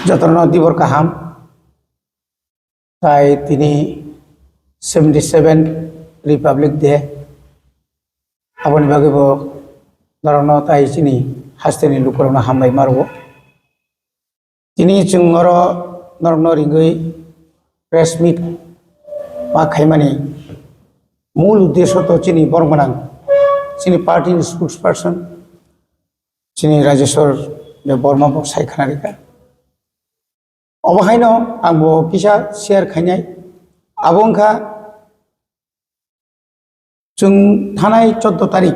যতন দিবর কাহাম তাই তিনি 77 রিপাবলিক ডে আবনি বাগেব নরন তাই চিনি হাস্তেনি লুকরন হামবাই মারব তিনি চুঙ্গর নরন রিঙ্গই প্রেস মিট মা খাইমানি মূল উদ্দেশ্য তো চিনি বরমানাং চিনি পার্টির স্পোক্স পার্সন চিনি রাজেশ্বর বর্মা সাইখাनारिखा अबहायनो आंबो किसा शेयर खायनाय आबोंखा जों थानाय 14 तारिख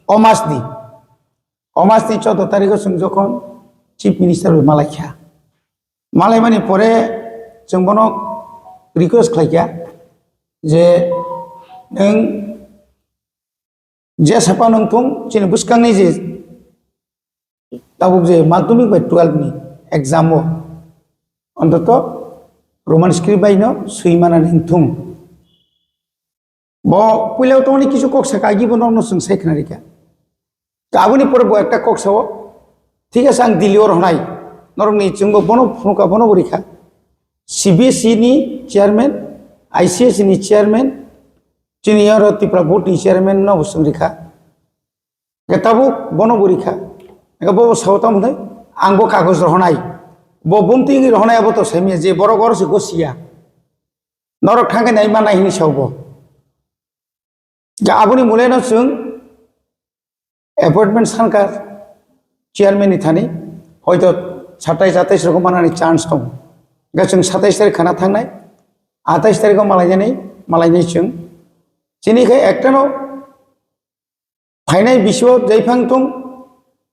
अमासनि 14 तारिखआव जों जखन चिफ मिनिस्टार मालायखा मालाय माने परे जों बनो रिक्वेस्ट खालायखा जे नों जे साफा नोंथुं चिनि बुसखांनि जे ताबुक जे माध्यमिक बाय 12 नि एग्जाम অন্তত রোমান স্ক্রিপ্ট বাইনো সুইমানা নিথুম ব পইলাও তো অনেক কিছু কক্সা কাগিব নরন সং সাইখাनारिखा গাবনি পরে ব একটা কক্সাও ঠিক আছে আং দিলিওর হনাই নরনি চুঙ্গ বন ফুকা বন বরিখা সিবিএসই নি চেয়ারম্যান আইসিএস নি চেয়ারম্যান চিনিয়র ত্রিপুরা বোর্ড নি চেয়ারম্যান ন বসং রেখা গেতাবো বন বরিখা গব সাউতাম হনাই আংবো কাগজ রহনাই बबुंती रहनायाबो तो सेमिया जे बर गर से गसिया नरक थांगे नाय मा नायनि सावबो जा आबुनि मुलेनो जों अपॉइंटमेंट सानकार चेयरमैन नि थानि हयतो 27 रकम मानानि चान्स दं गा जों 27 तारिख खाना थांनाय 28 तारिखआव मालायनाय जों जिनिखाय एकटानो फायनाय बिसो जैफां दं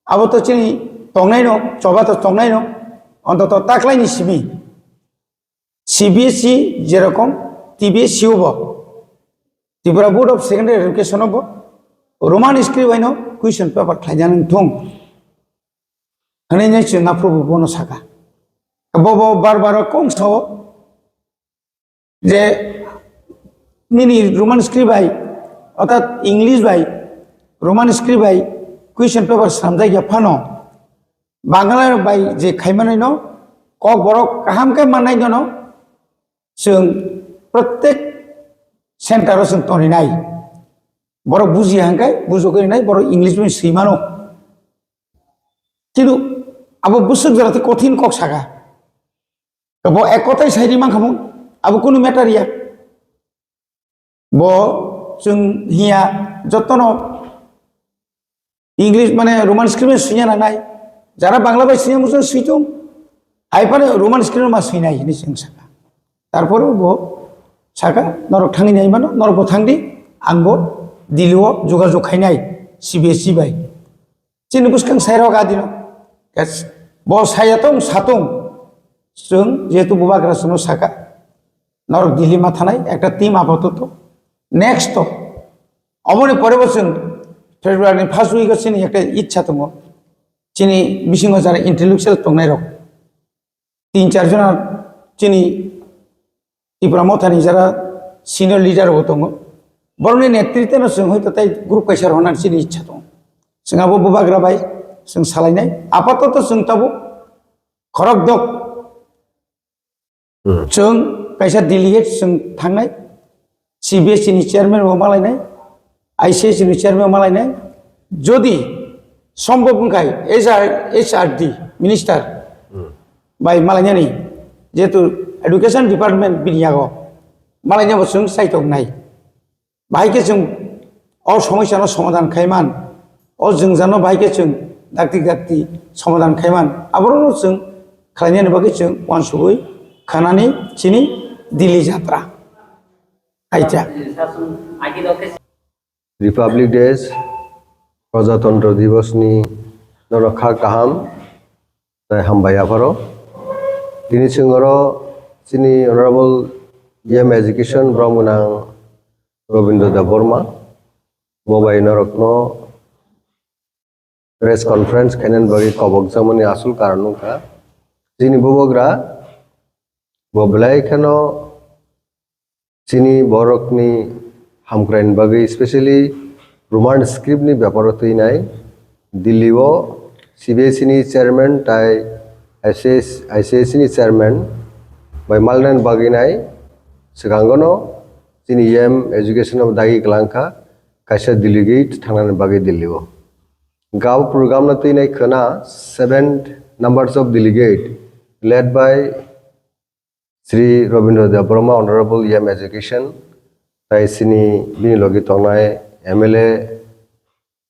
आबो तो चिनि तंनाय न चबा तो तंनाय न অন্তত তাকলাইনি সিবিএসই যেরকম টিবিএসই হব Tripura board of secondary education হব রোমান স্ক্রিপ্ট বাইন কুইশন পেপার খাইজান থং হনে চিন্তা প্রভু বন সাকা বব বারবার কম সাও যে নিনি রোমান স্ক্রিপ্ট বাই অর্থাৎ ইংলিশ বাই রোমান স্ক্রিপ্ট বাই কুইশন পেপার সামজাই ফানো बांग्ला बाय जे खायमानाय न कक बरक काहामके माननाय न जों प्रत्येक सेन्टाराव जों तनिनाय बर बुजि हांखाय बुजोगैनाय बर इंग्लिश में सैमानो किन्तु आबो बुसुक जराते कठिन कक सागा ब एकताय साइरि मांखामु आबो कुनु मेटारिया ब जों हिया जतन इंग्लिश माने रोमान स्क्रिप्ट में सुइया नाय যারা বাংলা ভাষী মুসল সুইতুম আইপারে রোমান স্ক্রিপ্ট মা সুইনাই নি जों साका তারপরে ব साका नरक थांनि नायमानो नरक थांदि आंबो दिलिओ जोगाजोग खायनाय सिबिएसई बाय चिनि बुसखां साइराव गादिनो गास ब सायातों सातों जों जेतु बुबाग्रा सुनो साका नरक दिल्ली मा थानाय একটা টিম আপাতত নেক্সট অমনে পরে বছর ফেব্রুয়ারি ফার্স্ট উইকে চিনি একটা ইচ্ছা দङ চিনি বিসিংহ যারা ইন্টেলেকচুয়াল তংনাय रक 3-4 जना চিনি ত্রিপুরা মথানি যারা সিনিয়র লিডার দङ বরनि नेतृत्व जों हयतो ताय ग्रुप कायसार होनानै चिनि इच्छा दं जोंहाबो बुबाग्रा बाय जों सालायनाय आपातत जों ताबो खरक दक जों कायसा डेलिगेट जों थांनाय सिबिएसई नि चेयारमैन मालायनाय आईसीएस नि चेयारमैन मालायनाय जदि সম্ভব নয় এইচআরডি মিনিস্টার বাই মালাইনানি যেহেতু এডুকেশন ডিপার্টমেন্ট বিনিয়াগো মালাইনা বসুং সাইতক নাই বাহাইকে जों অ সমস্যার সমাধান খাইমান অ जों জানো বাহাইকে जों দাক্তি সমাধান খাইমান আবরণ जों খালাইনাनि बागै जों वानसुबै खानानि चिनि दिल्ली यात्रा आइचा रिपब्लिक डेज प्रजातंत्र दिवस नि नरखा काहाम ताय हामबाया फारो दिनै जोंरो चिनि अनारेबल एम एजुकेशन ब्रह्मनां रविन्द्र दा बर्मा मोबाइल नरकनो प्रेस कॉन्फ्रेंस खायनान बागै कबक जामनि आसल कारण का चिनि बुबग्रा बबलाय खानो चिनि बरकनि हामक्राइन बागै स्पेशली रोमान स्क्रिप्ट नि व्यापार तैनाय दिल्ली सीबीएसई नि चेयरमैन ताई ICSC ni chairman by Malnan Baginai Sigangono sini education of dagi kelangka kaisa delegate thangnan bagi diliwo gaw program na tinai khana 7 numbers of delegate led by Sri Robindra Debarma Honorable Education tai sini bini logi tongnai MLA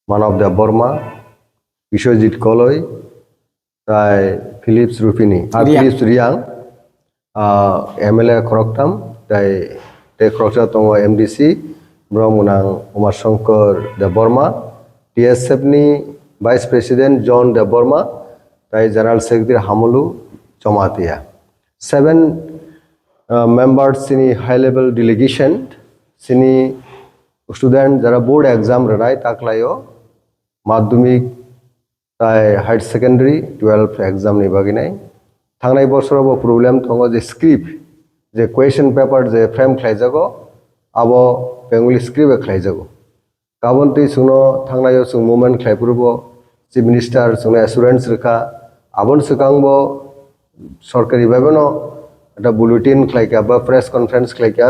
Manav Debarma Vishwajit Koloi tai Philips Rupini Philips Riang MLA Khoroktam tai te Khorokta tongo MDC Brahmunang Umar Shankar Debarma TSF ni Vice President John Debarma tai General Secretary Hamulu Chomatia 7 members sini high level delegation sini student jara board exam ranai taklayo madhyamik tai higher secondary 12 exam ni baginai thangnai bosorabo problem thongo je script je question paper je frame khlaijago abo bengali script khlaijago kabonti sungno thangnayo sung movement khlaipurbo chief minister sungno assurance rekha abon sukangbo সরকারি ভাবে একটা bulletin খাইকা বা press conference খাইকা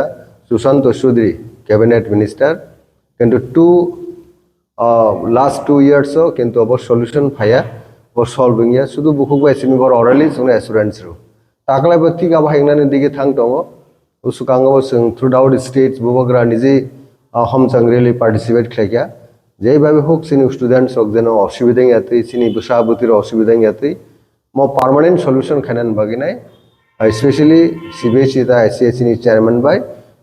Sushanta Chowdhury cabinet minister কিন্তু last 2 years কিন্তু অব solution ফায়া ও সলভিং ইয়া শুধু বুকুক বাইসিনি বড় অরালি সুনে অ্যাসুরেন্স রু তাকলাই বতি গাবা হেংনানি দিকে থাং দङ উসুকাঙ্গব जों থ্রু আউট স্টেটস বুবগ্রা নিজে हमचांगरेलि पार्टिसिपेट खाइका যেভাবে হোক সিনি স্টুডেন্টস হোক যেন অসুবিধা ইয়াতে সিনি বসাবতির অসুবিধা ইয়াতে mo permanent solution khanan baginai especially CBSE ta ICSC ni chairman by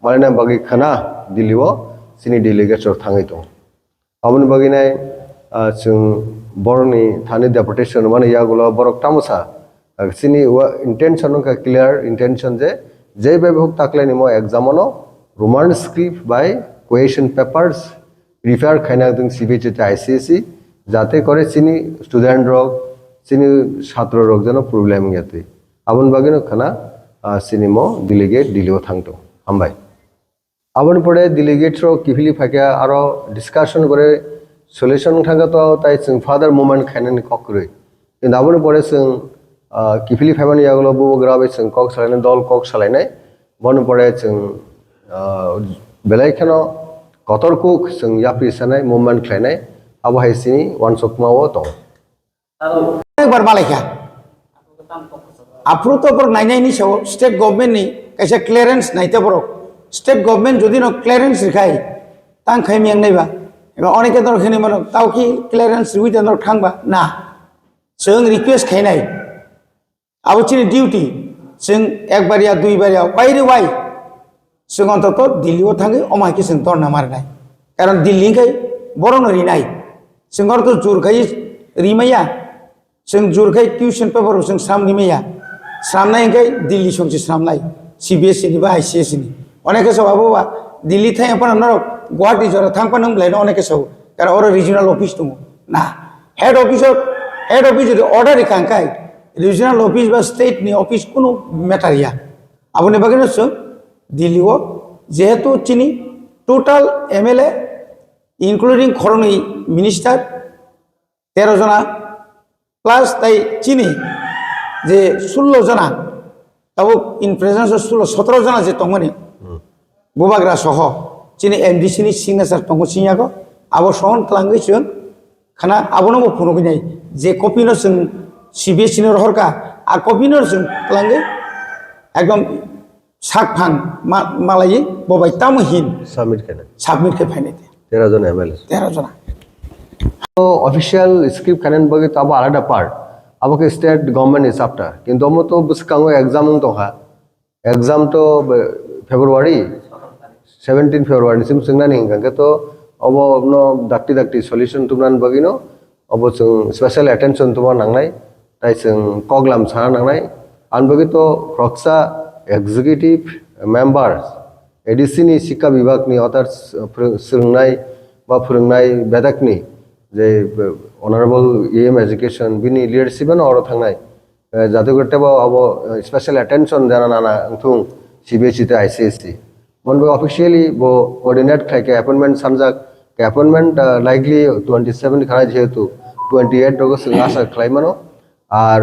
malana bagi khana diliwo sini delegates or thangai to abon baginai chung borni thani deputation mane yagulo borok tamusa sini intention ka clear intention je bhabe hok takle ni mo exam ono roman script by question papers prepare khaina ding CBSE ta ICSC jate kore sini student rok sini ছাত্র রোগ যেন problem ইয়াতে আবন বাগিনো খানা সিনিমো ডিলিগেট দিলিও থাংতো হামবাই আবন পরে ডিলিগেট rho কিফিলি ফাকিয়া আরো discussion করে solution থাঙ্গা তো তাই जों ফাদার মুভমেন্ট খাইনানি ককরে কিন্তু আবন পরে जों কিফিলি ফাইমানি ইয়াগুলো বুবগ্রাবে जों কক সালাইনাই দল কক সালাইনাই বন পরে जों বেলাইখানো কতরকুক जों ইয়াপি সানাই মুভমেন্ট খাইনাই আবো হাইসিনি ওয়ান সকমাও তো একবার মালাইকা আপ্রু তো পর নাইনাইনি সাও স্টেট গভর্নমেন্ট নি কাইসা ক্লিয়ারেন্স নাইতে পর স্টেট গভর্নমেন্ট যদি ন ক্লিয়ারেন্স রেখাই তাং খাইমিয়াং নাইবা এবার অনেকে দর খেনে মানে তাও কি ক্লিয়ারেন্স উইথ দর থাংবা না जों রিকোয়েস্ট খাইনাই আবচিনি ডিউটি जों একবারিয়া দুইবারিয়া ওয়াইরে ওয়াই जों অন্তত দিল্লিও থাঙ্গে অমাইকে जों দর নামার নাই কারণ দিল্লি খাই বড় নরি নাই जों অর্থ জোর খাই রিমাইয়া जों जुरखाय टिउसन पेपर जों स्राम रिमाया स्रामनाय इंखाय दिल्ली संसि स्रामनाय CBSE नि बा ICSE नि अनेके सब बाबा दिल्ली थाय अपन नरक गुवाहाटी जरा थांपा नों ब्लाय अनेके सब कारण और रिजनल ऑफिस दङ ना हेड ऑफिस जदि ऑर्डर रिखांखाय रिजनल ऑफिस बा स्टेट नि ऑफिस कोनो मैटर या आबने बागेनो जों दिल्लीओ जेहेतु चिनि टोटल MLA इंक्लूडिंग खरनि मिनिस्टार 13 जना प्लस ताई चिनी जे 16 जना तब इन प्रेजेंस 17 जना जे तंगनि बुबाग्रा सह चिनी MDC नि सिग्नेचार तंग सियागो आबो सहन खालामगै जों खाना आबोनो फुनगै जे कपिनो जों CBSE नि रहरका आ कपिनो जों खालामगै एकदम साकफां मालाय बबाय तामहिन सबमिट के फाइने 13 जना MLA 13 जना ऑफिशियल स्क्रिप्ट खानन बगे तो अब आलादा पार्ट अब के स्टेट गवर्नमेंट इज आफ्टर किंतु हम तो बुसकांगो एग्जाम तो हा एग्जाम तो फेब्रुआरी 17 फेब्रुआरी सिम सिंगना नहीं गंगे तो अब नो दाक्ति सॉल्यूशन तुमनान बगिनो अब जों स्पेशल अटेंशन तुमा नांनाय ताइ जों कगलाम साना नांनाय आन बगे तो रक्सा एग्जीक्यूटिव मेंबार्स एडिसि नि शिक्षा विभाग नि अथार सोलोंनाय बा फोरोंनाय बेदाकनि जे অনারেবল এডুকেশন বিনি লিডারশিপ না অর থাংনাই जाते करते अब स्पेशल अटेंशन जाना नाना थुं CBSE ते ICSE मन बे ऑफिशियली वो कोऑर्डिनेट खाके अपॉइंटमेंट समझा के अपॉइंटमेंट लाइकली 27 खाना जेहेतु 28 अगस्त आशा खालामनो और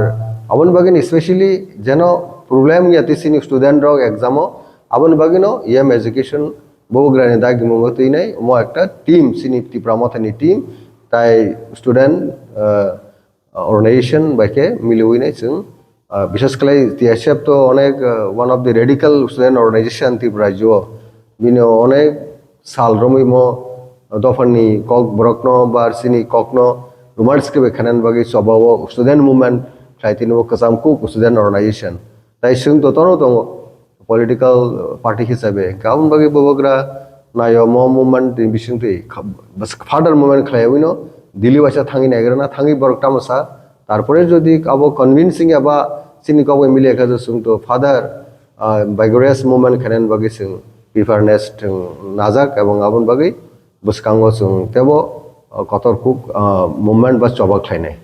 abon bagin especially jeno problem yati sini student rok exam o abon bagino EM education bograni dagi mongotui nai mo ekta team sini ti pramothani team tai student organization baike milui nai chung বিশেষ করে TSF তো অনেক one of the radical student organisation Tripura জিও বিনো অনেক সাল Ramim দফানি cock ব্রকন বা সিনি ককন রুমার্সকে বেখানান বাকি সবাব স্টুডেন্ট মুভমেন্ট খাইতিনো কাসাম কুক স্টুডেন্ট অর্গানাইজেশন তাই সিং তো তনো দङ পলিটিক্যাল পার্টি হিসাবে গাউন বাকি ববগ্রা নায় ম মুভমেন্ট বিসিংতি বাস ফার্দার মুভমেন্ট খাইবিনো দিল্লি বাসা থাঙ্গি নাগরনা থাঙ্গি বরকটা মসা তারপরে যদি আবো কনভিন্সিং আবা সিনি কব মিলে একাজো সুং তো ফাদার বাইগোরিয়াস মুভমেন্ট খানেন বাকি সুং প্রিফারনেস নাজাক এবং আবন বাকি বসকাঙ্গ সুং তেবো কতর কুক মুভমেন্ট বা চবা খাইনাই